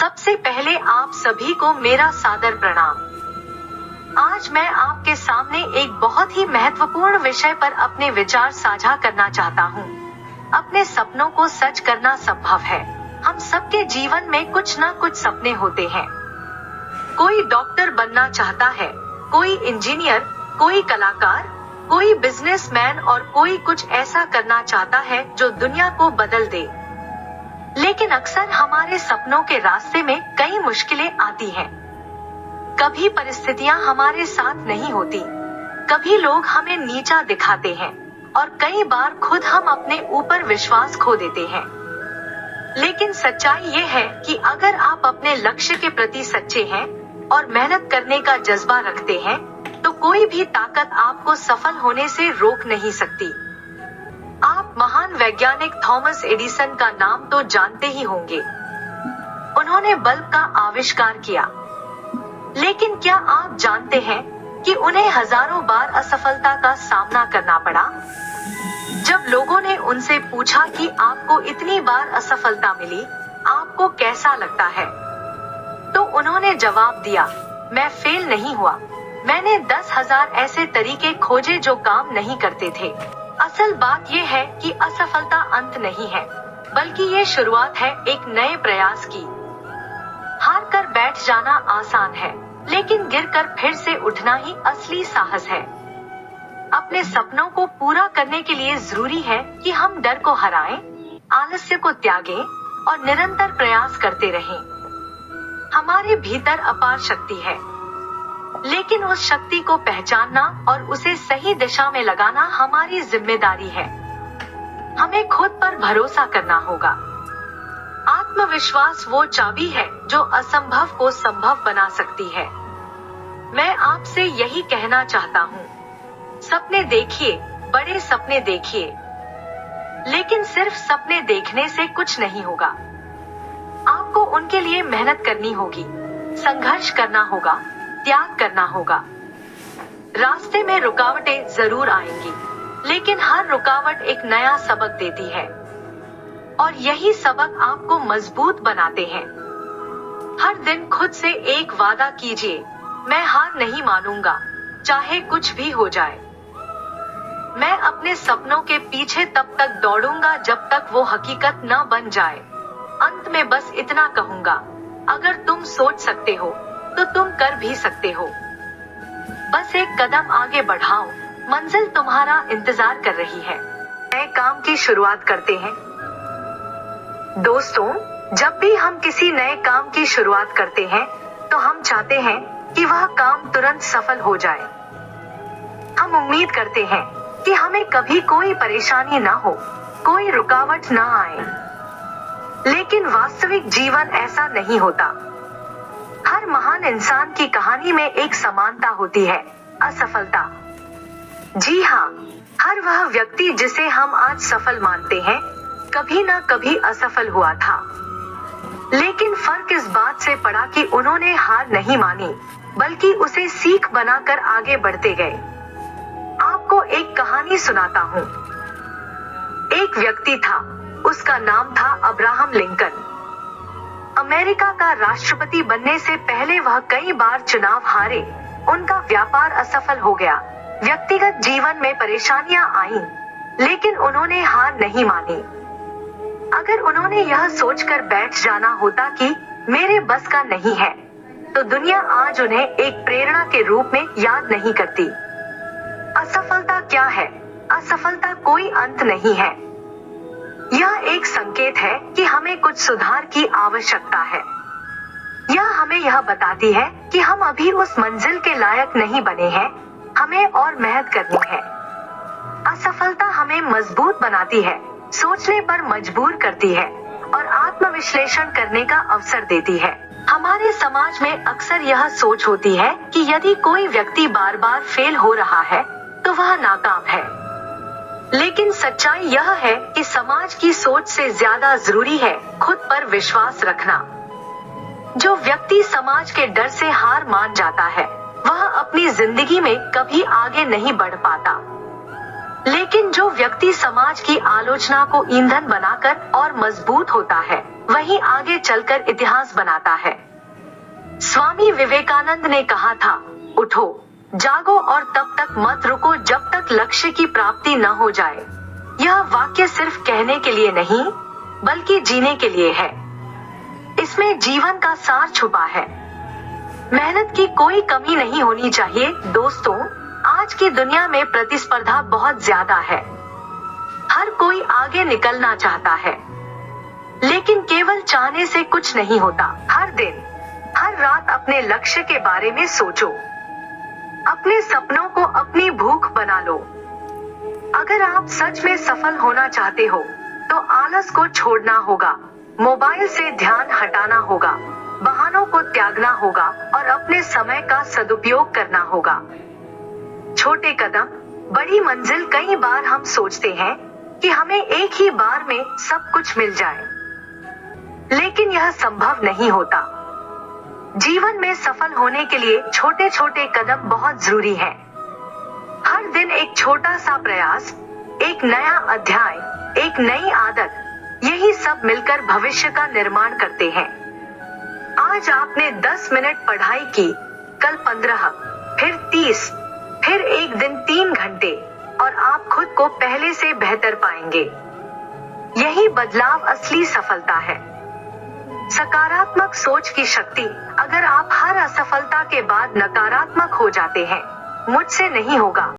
सबसे पहले आप सभी को मेरा सादर प्रणाम। आज मैं आपके सामने एक बहुत ही महत्वपूर्ण विषय पर अपने विचार साझा करना चाहता हूँ। अपने सपनों को सच करना संभव है। हम सबके जीवन में कुछ ना कुछ सपने होते हैं। कोई डॉक्टर बनना चाहता है, कोई इंजीनियर, कोई कलाकार, कोई बिजनेसमैन और कोई कुछ ऐसा करना चाहता है जो दुनिया को बदल दे। लेकिन अक्सर हमारे सपनों के रास्ते में कई मुश्किलें आती हैं। कभी परिस्थितियां हमारे साथ नहीं होती, कभी लोग हमें नीचा दिखाते हैं और कई बार खुद हम अपने ऊपर विश्वास खो देते हैं। लेकिन सच्चाई ये है कि अगर आप अपने लक्ष्य के प्रति सच्चे हैं और मेहनत करने का जज्बा रखते हैं, तो कोई भी ताकत आपको सफल होने से रोक नहीं सकती। आप महान वैज्ञानिक थॉमस एडिसन का नाम तो जानते ही होंगे। उन्होंने बल्ब का आविष्कार किया, लेकिन क्या आप जानते हैं कि उन्हें हजारों बार असफलता का सामना करना पड़ा? जब लोगों ने उनसे पूछा कि आपको इतनी बार असफलता मिली, आपको कैसा लगता है, तो उन्होंने जवाब दिया, मैं फेल नहीं हुआ। मैंने 10,000 ऐसे तरीके खोजे जो काम नहीं करते थे। असल बात यह है कि असफलता अंत नहीं है, बल्कि ये शुरुआत है एक नए प्रयास की। हार कर बैठ जाना आसान है, लेकिन गिरकर फिर से उठना ही असली साहस है। अपने सपनों को पूरा करने के लिए जरूरी है कि हम डर को हराएं, आलस्य को त्यागें और निरंतर प्रयास करते रहें। हमारे भीतर अपार शक्ति है, लेकिन उस शक्ति को पहचानना और उसे सही दिशा में लगाना हमारी जिम्मेदारी है। हमें खुद पर भरोसा करना होगा। आत्मविश्वास वो चाबी है जो असंभव को संभव बना सकती है। मैं आपसे यही कहना चाहता हूँ, सपने देखिए, बड़े सपने देखिए, लेकिन सिर्फ सपने देखने से कुछ नहीं होगा। आपको उनके लिए मेहनत करनी होगी, संघर्ष करना होगा, त्याग करना होगा। रास्ते में रुकावटें जरूर आएंगी, लेकिन हर रुकावट एक नया सबक देती है और यही सबक आपको मजबूत बनाते हैं। हर दिन खुद से एक वादा कीजिए, मैं हार नहीं मानूंगा, चाहे कुछ भी हो जाए। मैं अपने सपनों के पीछे तब तक दौड़ूंगा जब तक वो हकीकत न बन जाए। अंत में बस इतना कहूंगा, अगर तुम सोच सकते हो तो तुम कर भी सकते हो। बस एक कदम आगे बढ़ाओ, मंजिल तुम्हारा इंतजार कर रही है। नए काम की शुरुआत करते हैं। दोस्तों, जब भी हम किसी नए काम की शुरुआत करते हैं, तो हम चाहते हैं कि वह काम तुरंत सफल हो जाए। हम उम्मीद करते हैं कि हमें कभी कोई परेशानी ना हो, कोई रुकावट ना आए। लेकिन वास्तविक जीवन ऐसा नहीं होता। हर महान इंसान की कहानी में एक समानता होती है, असफलता। जी हाँ, हर वह व्यक्ति जिसे हम आज सफल मानते हैं, कभी ना कभी असफल हुआ था। लेकिन फर्क इस बात से पड़ा कि उन्होंने हार नहीं मानी, बल्कि उसे सीख बनाकर आगे बढ़ते गए। आपको एक कहानी सुनाता हूँ। एक व्यक्ति था, उसका नाम था अब्राहम लिंकन। अमेरिका का राष्ट्रपति बनने से पहले वह कई बार चुनाव हारे, उनका व्यापार असफल हो गया, व्यक्तिगत जीवन में परेशानियां आईं, लेकिन उन्होंने हार नहीं मानी। अगर उन्होंने यह सोचकर बैठ जाना होता कि मेरे बस का नहीं है, तो दुनिया आज उन्हें एक प्रेरणा के रूप में याद नहीं करती। असफलता क्या है? असफलता कोई अंत नहीं है। यह एक संकेत है कि हमें कुछ सुधार की आवश्यकता है। यह हमें यह बताती है कि हम अभी उस मंजिल के लायक नहीं बने हैं, हमें और मेहनत करनी है। असफलता हमें मजबूत बनाती है, सोचने पर मजबूर करती है और आत्मविश्लेषण करने का अवसर देती है। हमारे समाज में अक्सर यह सोच होती है कि यदि कोई व्यक्ति बार बार फेल हो रहा है, तो वह नाकाम है। लेकिन सच्चाई यह है कि समाज की सोच से ज्यादा जरूरी है खुद पर विश्वास रखना। जो व्यक्ति समाज के डर से हार मान जाता है, वह अपनी जिंदगी में कभी आगे नहीं बढ़ पाता। लेकिन जो व्यक्ति समाज की आलोचना को ईंधन बनाकर और मजबूत होता है, वही आगे चलकर इतिहास बनाता है। स्वामी विवेकानंद ने कहा था, उठो, जागो और तब तक मत रुको जब तक लक्ष्य की प्राप्ति न हो जाए। यह वाक्य सिर्फ कहने के लिए नहीं, बल्कि जीने के लिए है। इसमें जीवन का सार छुपा है। मेहनत की कोई कमी नहीं होनी चाहिए। दोस्तों, आज की दुनिया में प्रतिस्पर्धा बहुत ज्यादा है। हर कोई आगे निकलना चाहता है, लेकिन केवल चाहने से कुछ नहीं होता। हर दिन, हर रात अपने लक्ष्य के बारे में सोचो। अपने सपनों को अपनी भूख बना लो। अगर आप सच में सफल होना चाहते हो, तो आलस को छोड़ना होगा, मोबाइल से ध्यान हटाना होगा, बहानों को त्यागना होगा और अपने समय का सदुपयोग करना होगा। छोटे कदम, बड़ी मंजिल। कई बार हम सोचते हैं कि हमें एक ही बार में सब कुछ मिल जाए, लेकिन यह संभव नहीं होता। जीवन में सफल होने के लिए छोटे छोटे कदम बहुत जरूरी हैं। हर दिन एक छोटा सा प्रयास, एक नया अध्याय, एक नई आदत, यही सब मिलकर भविष्य का निर्माण करते हैं। आज आपने 10 मिनट पढ़ाई की, कल 15, फिर 30, फिर एक दिन 3 घंटे, और आप खुद को पहले से बेहतर पाएंगे। यही बदलाव असली सफलता है। सकारात्मक सोच की शक्ति। अगर आप हर असफलता के बाद नकारात्मक हो जाते हैं, मुझसे नहीं होगा,